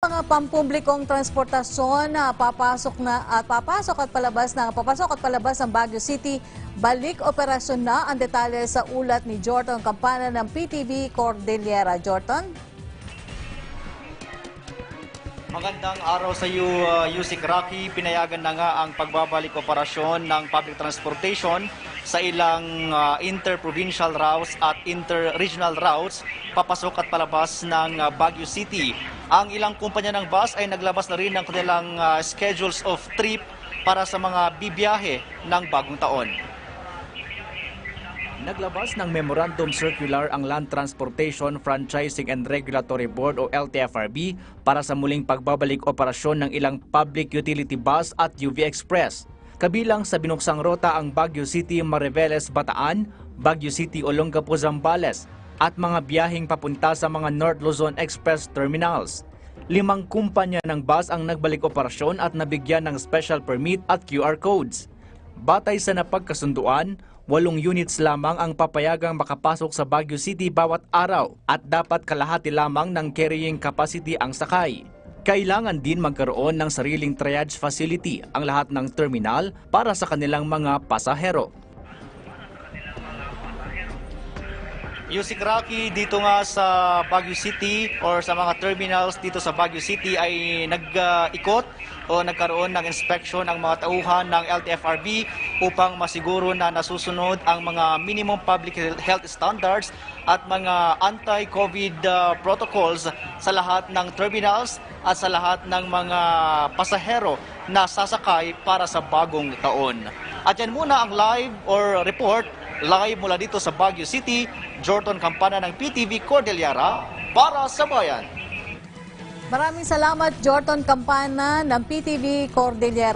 Mga pampublikong transportasyon na papasok at palabas ng Baguio City, balik operasyon na. Ang detalye sa ulat ni Jordan Campana ng PTV Cordillera. Jordan? Magandang araw sa iyo, Yusik Rocky. Pinayagan na nga ang pagbabalik operasyon ng public transportation sa ilang inter-provincial routes at inter-regional routes papasok at palabas ng Baguio City. Ang ilang kumpanya ng bus ay naglabas na rin ng kanilang schedules of trip para sa mga bibiyahe ng bagong taon. Naglabas ng Memorandum Circular ang Land Transportation Franchising and Regulatory Board o LTFRB para sa muling pagbabalik operasyon ng ilang public utility bus at UV Express. Kabilang sa binuksang rota ang Baguio City Mariveles Bataan, Baguio City Olongapo Zambales at mga biyaheng papunta sa mga North Luzon Express Terminals. 5 kumpanya ng bus ang nagbalik operasyon at nabigyan ng special permit at QR codes. Batay sa napagkasunduan, 8 units lamang ang papayagang makapasok sa Baguio City bawat araw at dapat kalahati lamang ng carrying capacity ang sakay. Kailangan din magkaroon ng sariling triage facility ang lahat ng terminal para sa kanilang mga pasahero. Yusik Rocky, dito nga sa Baguio City or sa mga terminals dito sa Baguio City ay nag-ikot o nagkaroon ng inspection ang mga tauhan ng LTFRB upang masiguro na nasusunod ang mga minimum public health standards at mga anti-COVID protocols sa lahat ng terminals at sa lahat ng mga pasahero na sasakay para sa bagong taon. At yan muna ang live or report live mula dito sa Baguio City. Jordan Campana ng PTV Cordillera para sa Bayan. Maraming salamat, Jordan Campana ng PTV Cordillera.